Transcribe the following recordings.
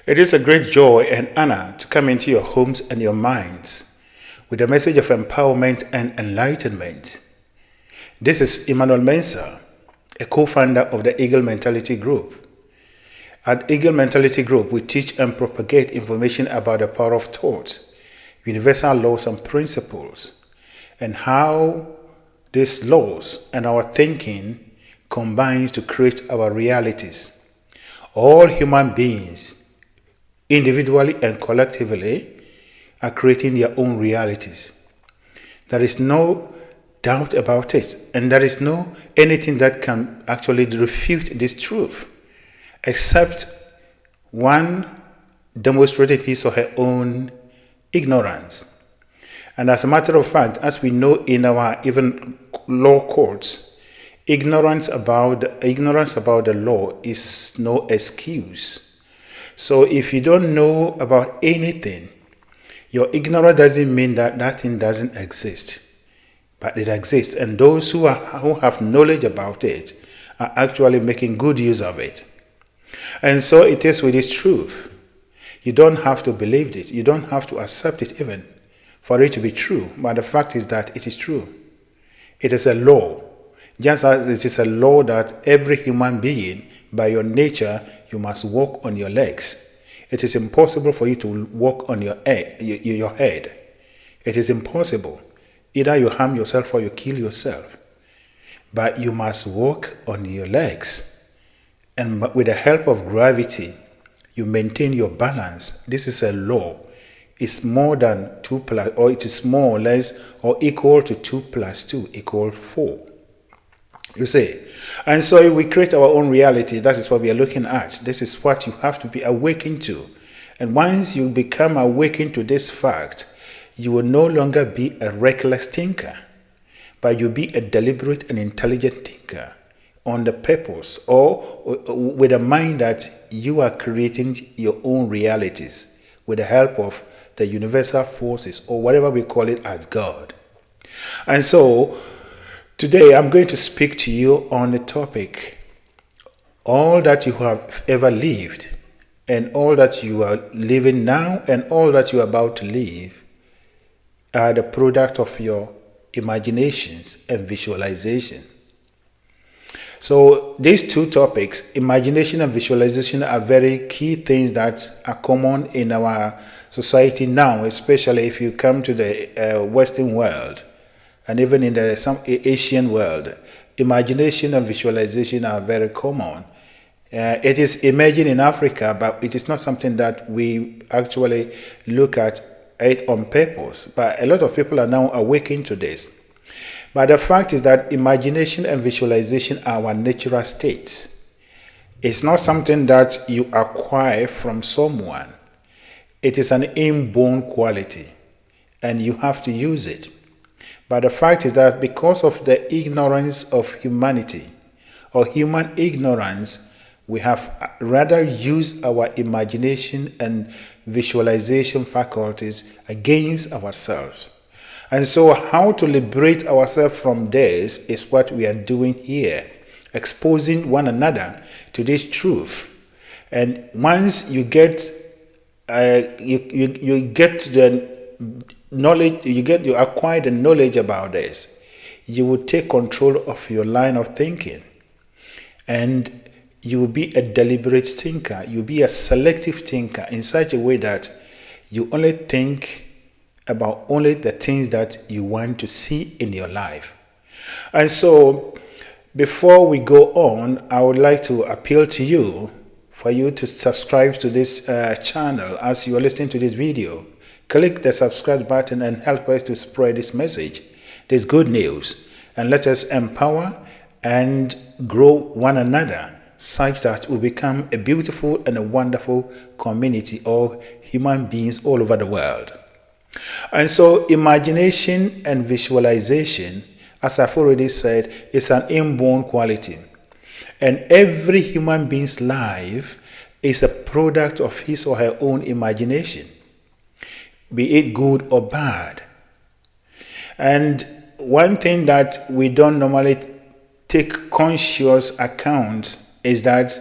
It is a great joy and honor to come into your homes and your minds with a message of empowerment and enlightenment. This is Emmanuel Mensah, a co-founder of the Eagle Mentality Group. At Eagle Mentality Group, we teach and propagate information about the power of thought, universal laws and principles, and how these laws and our thinking combines to create our realities. All human beings, individually and collectively, are creating their own realities. There is no doubt about it, and there is no anything that can actually refute this truth, except one demonstrating his or her own ignorance. And as a matter of fact, as we know in our even law courts, ignorance about the law is no excuse. So if you don't know about anything, your ignorance doesn't mean that that thing doesn't exist, but it exists. And those who have knowledge about it are actually making good use of it. And so it is with this truth. You don't have to believe this. You don't have to accept it even for it to be true. But the fact is that it is true. It is a law. Just as it is a law that every human being, by your nature, you must walk on your legs. It is impossible for you to walk on your head. It is impossible. Either you harm yourself or you kill yourself. But you must walk on your legs. And with the help of gravity, you maintain your balance. This is a law. It's more than 2 plus, or it is more or less or equal to 2 plus 2 equal 4. You see? And so we create our own reality. That is what we are looking at. This is what you have to be awakened to. And once you become awakened to this fact, you will no longer be a reckless thinker, but you'll be a deliberate and intelligent thinker on the purpose or with a mind that you are creating your own realities with the help of the universal forces, or whatever we call it as God. And so today I'm going to speak to you on the topic, all that you have ever lived and all that you are living now and all that you are about to live are the product of your imaginations and visualization. So these two topics, imagination and visualization, are very key things that are common in our society now, especially if you come to the Western world and even in some Asian world. Imagination and visualization are very common. It is emerging in Africa, but it is not something that we actually look at it on purpose. But a lot of people are now awakening to this. But the fact is that imagination and visualization are our natural states. It's not something that you acquire from someone. It is an inborn quality, and you have to use it. But the fact is that because of the ignorance of humanity, or human ignorance, we have rather used our imagination and visualization faculties against ourselves. And so how to liberate ourselves from this is what we are doing here, exposing one another to this truth. And once you get you get the knowledge, you acquire the knowledge about this, you will take control of your line of thinking, and you will be a deliberate thinker. You'll be a selective thinker in such a way that you only think about only the things that you want to see in your life. And so before we go on, I would like to appeal to you for you to subscribe to this channel as you are listening to this video. Click the subscribe button and help us to spread this message, this good news, and let us empower and grow one another such that we become a beautiful and a wonderful community of human beings all over the world. And so imagination and visualization, as I've already said, is an inborn quality. And every human being's life is a product of his or her own imagination, be it good or bad. And one thing that we don't normally take conscious account is that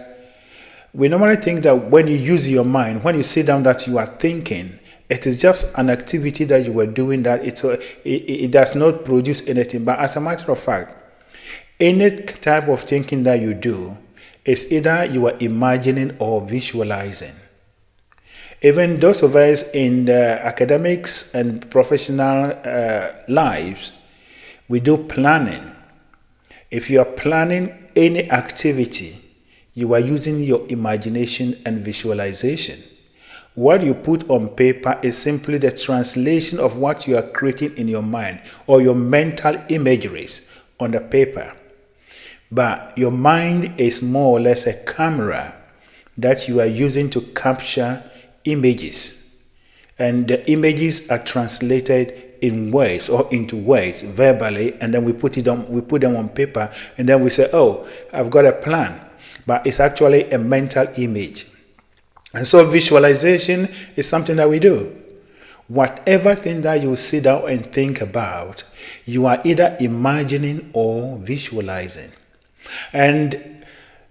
We normally think that when you use your mind, when you sit down, that you are thinking, it is just an activity that you were doing, that it does not produce anything. But as a matter of fact, any type of thinking that you do is either you are imagining or visualizing. Even those of us in the academics and professional lives, we do planning. If you are planning any activity, you are using your imagination and visualization. What you put on paper is simply the translation of what you are creating in your mind or your mental imageries on the paper. But your mind is more or less a camera that you are using to capture images. And the images are translated in words or into words verbally, and then we put them on paper, and then we say, oh, I've got a plan. But it's actually a mental image. And so visualization is something that we do. Whatever thing that you sit down and think about, you are either imagining or visualizing. And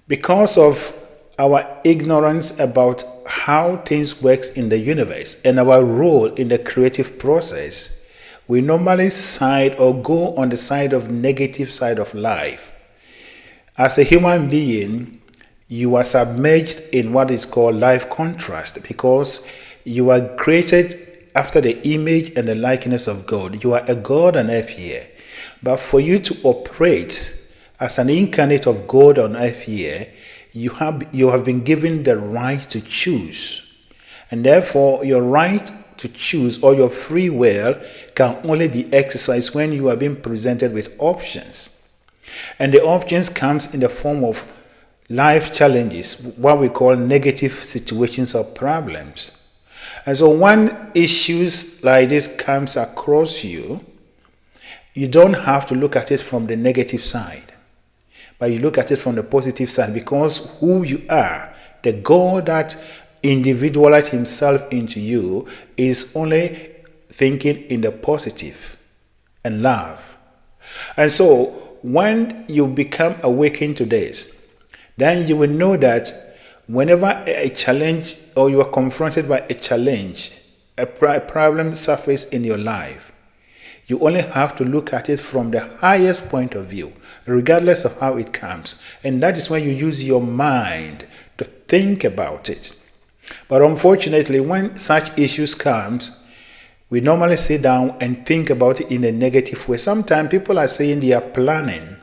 because of our ignorance about how things work in the universe and our role in the creative process, we normally side or go on the side of negative side of life. As a human being, you are submerged in what is called life contrast, because you are created after the image and the likeness of God. You are a God on earth here. But for you to operate as an incarnate of God on earth here, you have been given the right to choose. And therefore, your right to choose or your free will can only be exercised when you are being presented with options. And the options comes in the form of life challenges, what we call negative situations or problems. And so when issues like this comes across you, you don't have to look at it from the negative side, but you look at it from the positive side, because who you are, the God that individualized himself into you, is only thinking in the positive and love. And so when you become awakened to this, then you will know that whenever a challenge or you are confronted by a challenge, a problem surfaces in your life, you only have to look at it from the highest point of view, regardless of how it comes. And that is when you use your mind to think about it. But unfortunately, when such issues comes, we normally sit down and think about it in a negative way. Sometimes people are saying they are planning.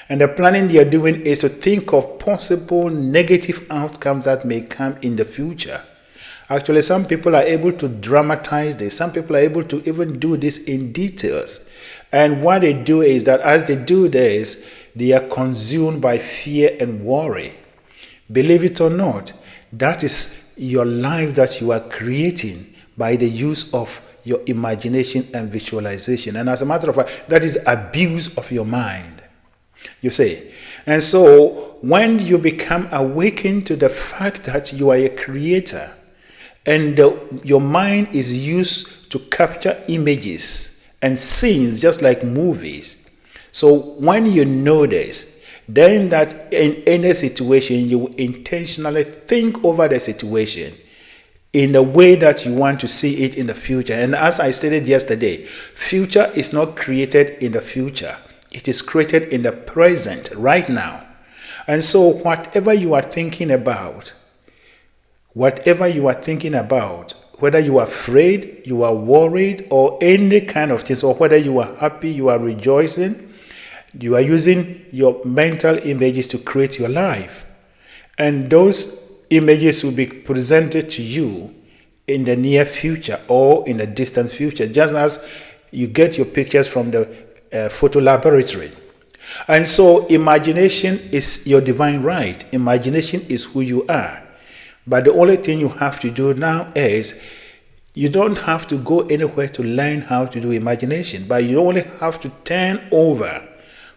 And the planning they are doing is to think of possible negative outcomes that may come in the future. Actually, some people are able to dramatize this. Some people are able to even do this in details. And what they do is that as they do this, they are consumed by fear and worry. Believe it or not, that is your life that you are creating by the use of your imagination and visualization. And as a matter of fact, that is abuse of your mind. You see. And so when you become awakened to the fact that you are a creator, and your mind is used to capture images and scenes just like movies. So when you know this, then that in any situation you intentionally think over the situation in the way that you want to see it in the future. And as I stated yesterday, future is not created in the future. It is created in the present, right now. And so whatever you are thinking about, whether you are afraid, you are worried, or any kind of things, or whether you are happy, you are rejoicing, you are using your mental images to create your life. And those images will be presented to you in the near future or in the distant future, just as you get your pictures from the photo laboratory. And so imagination is your divine right. Imagination is who you are. But the only thing you have to do now is you don't have to go anywhere to learn how to do imagination, but you only have to turn over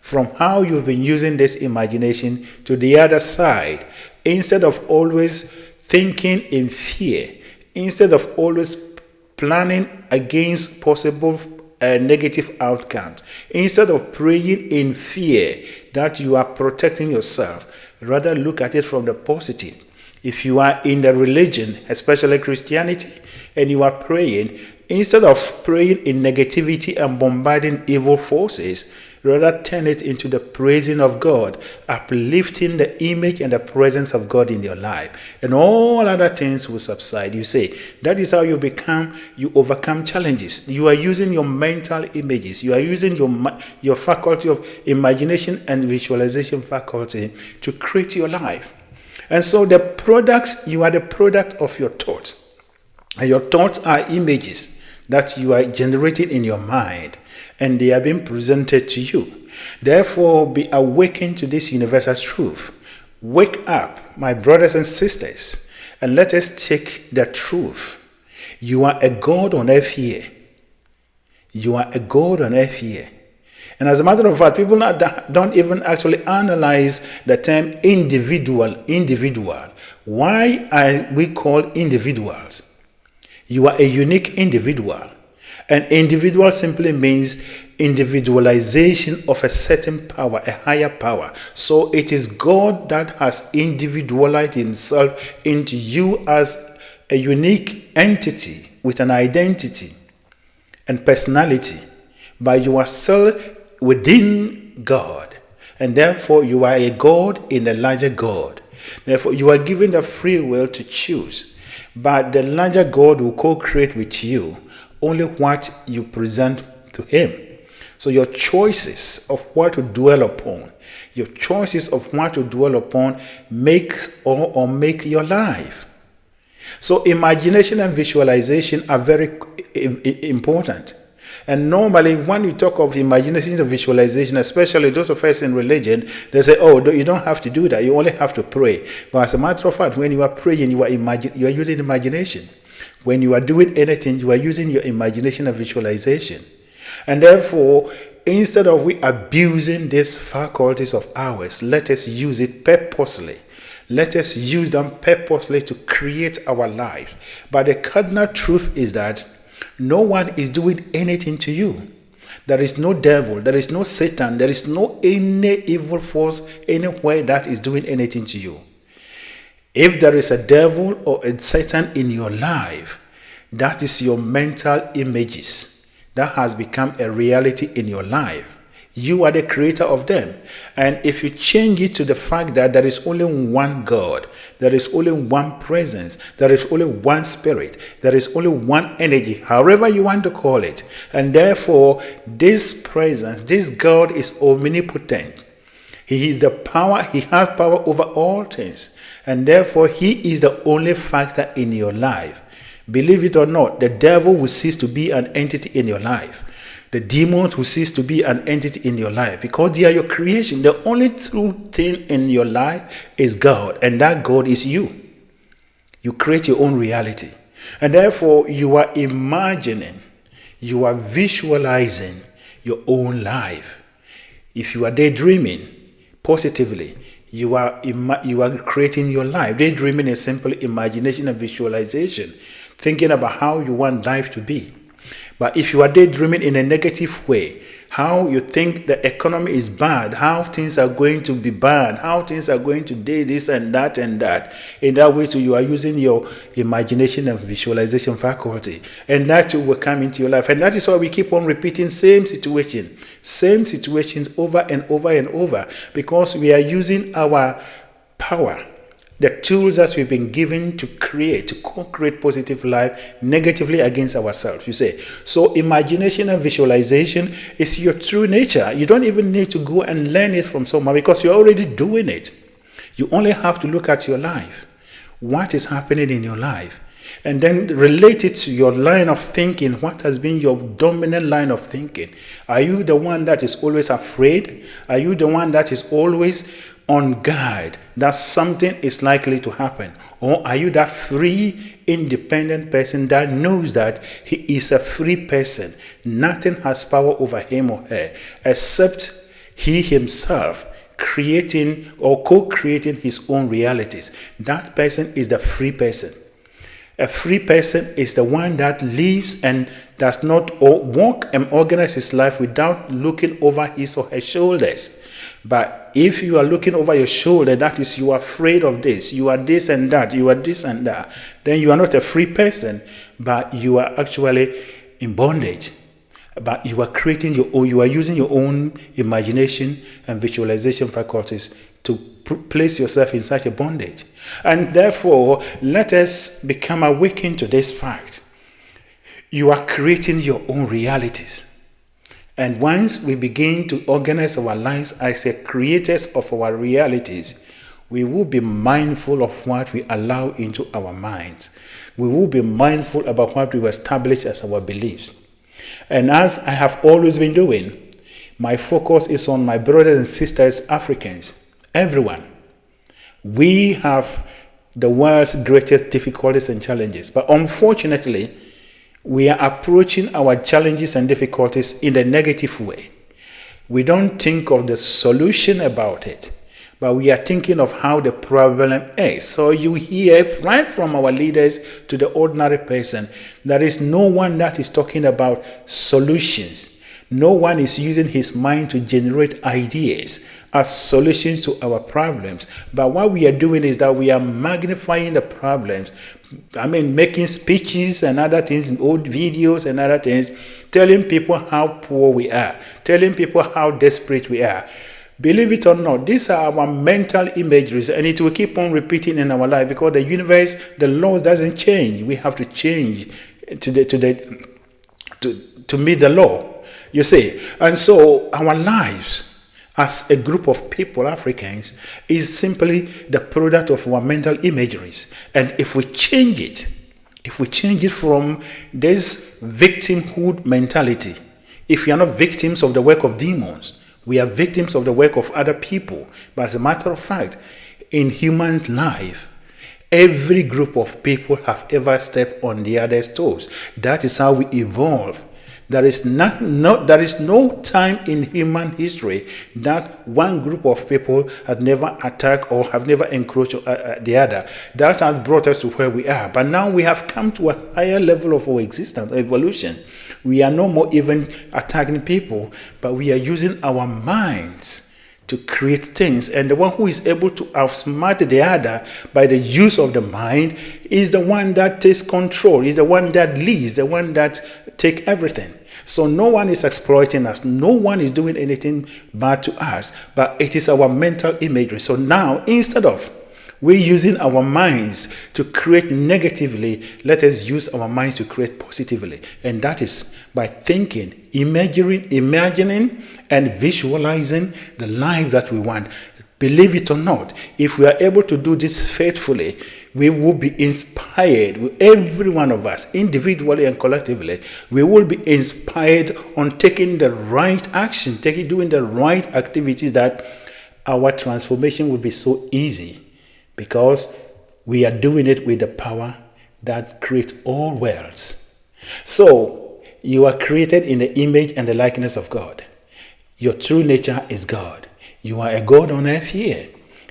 from how you've been using this imagination to the other side. Instead of always thinking in fear, instead of always planning against possible negative outcomes, instead of praying in fear that you are protecting yourself, rather look at it from the positive. If you are in the religion, especially Christianity, and you are praying, instead of praying in negativity and bombarding evil forces, rather turn it into the praising of God, uplifting the image and the presence of God in your life, and all other things will subside. You say that is how you overcome challenges. You are using your mental images. You are using your faculty of imagination and visualization faculty to create your life. And so you are the product of your thoughts. And your thoughts are images that you are generating in your mind, and they are being presented to you. Therefore, be awakened to this universal truth. Wake up, my brothers and sisters, and let us take the truth. You are a God on earth here. You are a God on earth here. And as a matter of fact, people don't even actually analyze the term individual. Why are we called individuals? You are a unique individual. An individual simply means individualization of a certain power, a higher power. So it is God that has individualized himself into you as a unique entity with an identity and personality, but you are still within God, and therefore you are a God in a larger God. Therefore you are given the free will to choose, but the larger God will co-create with you only what you present to him. So your choices of what to dwell upon, makes or make your life. So imagination and visualization are very important. And normally when we talk of imagination and visualization, especially those of us in religion, they say, oh, you don't have to do that. You only have to pray. But as a matter of fact, when you are praying, you are using imagination. When you are doing anything, you are using your imagination and visualization. And therefore, instead of we abusing these faculties of ours, let us use it purposely. Let us use them purposely to create our life. But the cardinal truth is that no one is doing anything to you. There is no devil, there is no Satan, there is no any evil force anywhere that is doing anything to you. If there is a devil or a Satan in your life, that is your mental images that has become a reality in your life. You are the creator of them. And if you change it to the fact that there is only one God, there is only one presence, there is only one spirit, there is only one energy, however you want to call it, and therefore this presence, this God is omnipotent. He is the power, he has power over all things, and therefore he is the only factor in your life. Believe it or not, the devil will cease to be an entity in your life. The demons will cease to be an entity in your life, because they are your creation. The only true thing in your life is God, and that God is you. You create your own reality, and therefore you are imagining, you are visualizing your own life. If you are daydreaming positively, you are creating your life. Daydreaming is simply imagination and visualization, thinking about how you want life to be. But if you are daydreaming in a negative way, how you think the economy is bad, how things are going to be bad, how things are going to do this and that, in that way, so you are using your imagination and visualization faculty, and that too will come into your life. And that is why we keep on repeating same situations over and over and over, because we are using our power, the tools that we've been given to co-create positive life negatively against ourselves. You say, so imagination and visualization is your true nature. You don't even need to go and learn it from someone, because you're already doing it. You only have to look at your life. What is happening in your life? And then relate it to your line of thinking. What has been your dominant line of thinking? Are you the one that is always afraid? Are you the one that is always on guard that something is likely to happen? Or are you that free, independent person that knows that he is a free person? Nothing has power over him or her except he himself creating or co-creating his own realities. That person is the free person. A free person is the one that lives and does not walk and organize his life without looking over his or her shoulders. But if you are looking over your shoulder, that is, you are afraid of this, you are this and that, you are this and that, then you are not a free person, but you are actually in bondage. But you are creating your own, you are using your own imagination and visualization faculties to place yourself in such a bondage. And therefore, let us become awakened to this fact. You are creating your own realities. And once we begin to organize our lives as a creators of our realities, we will be mindful of what we allow into our minds. We will be mindful about what we establish as our beliefs. And as I have always been doing, my focus is on my brothers and sisters, Africans, everyone. We have the world's greatest difficulties and challenges, but unfortunately, we are approaching our challenges and difficulties in a negative way. We don't think of the solution about it, but we are thinking of how the problem is. So you hear right from our leaders to the ordinary person, there is no one that is talking about solutions. No one is using his mind to generate ideas as solutions to our problems. But what we are doing is that we are magnifying the problems. Making speeches and other things, old videos and other things, telling people how poor we are, telling people how desperate we are. Believe it or not, these are our mental imageries, and it will keep on repeating in our life because the universe, the laws doesn't change. We have to change to meet the law. You see, and so our lives as a group of people, Africans, is simply the product of our mental imageries. And if we change it from this victimhood mentality, if we are not victims of the work of demons, we are victims of the work of other people. But as a matter of fact, in human life, every group of people have ever stepped on the other's toes. That is how we evolve. There is no time in human history that one group of people have never attacked or have never encroached the other. That has brought us to where we are. But now we have come to a higher level of our existence, evolution. We are no more even attacking people, but we are using our minds to create things. And the one who is able to outsmart the other by the use of the mind is the one that takes control, is the one that leads, the one that takes everything. So no one is exploiting us. No one is doing anything bad to us, but it is our mental imagery. So now, instead of we're using our minds to create negatively, let us use our minds to create positively. And that is by thinking, imagining, and visualizing the life that we want. Believe it or not, if we are able to do this faithfully, we will be inspired. Every one of us, individually and collectively, we will be inspired on taking the right action, doing the right activities, that our transformation will be so easy because we are doing it with the power that creates all worlds. So you are created in the image and the likeness of God. Your true nature is God. You are a God on earth here.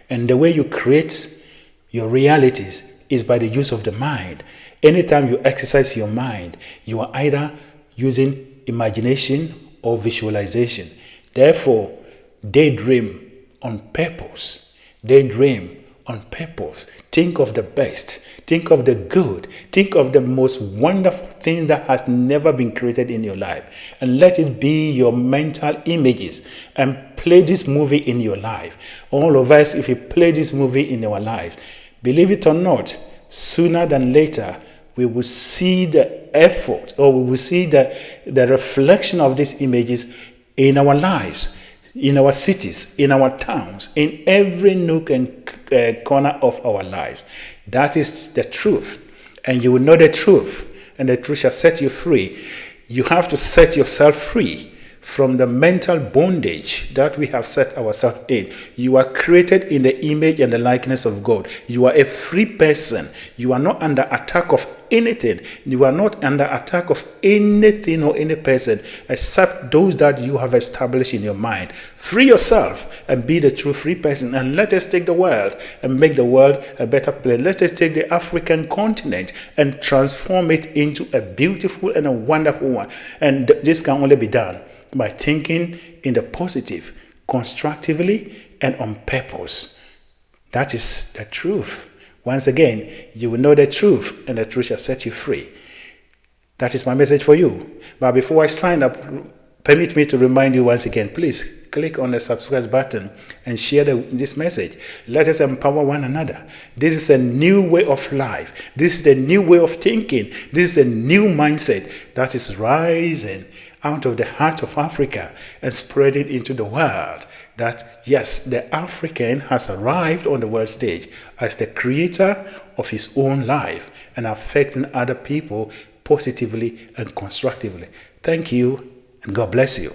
And the way you create your realities is by the use of the mind. Anytime you exercise your mind, you are either using imagination or visualization. Therefore, daydream on purpose. Daydream on purpose. Think of the best. Think of the good. Think of the most wonderful thing that has never been created in your life. And let it be your mental images. And play this movie in your life. All of us, if we play this movie in our life, believe it or not, sooner than later, we will see the effort, or we will see the reflection of these images in our lives, in our cities, in our towns, in every nook and corner of our lives. That is the truth. And you will know the truth, and the truth shall set you free. You have to set yourself free from the mental bondage that we have set ourselves in. You are created in the image and the likeness of God. You are a free person. You are not under attack of anything. You are not under attack of anything or any person except those that you have established in your mind. Free yourself and be the true free person. And let us take the world and make the world a better place. Let us take the African continent and transform it into a beautiful and a wonderful one. And this can only be done by thinking in the positive, constructively, and on purpose. That is the truth. Once again, you will know the truth, and the truth shall set you free. That is my message for you. But before I sign up, permit me to remind you once again, please click on the subscribe button and share this message. Let us empower one another. This is a new way of life. This is a new way of thinking. This is a new mindset that is rising out of the heart of Africa and spreading into the world. That yes, the African has arrived on the world stage as the creator of his own life and affecting other people positively and constructively. Thank you, and God bless you.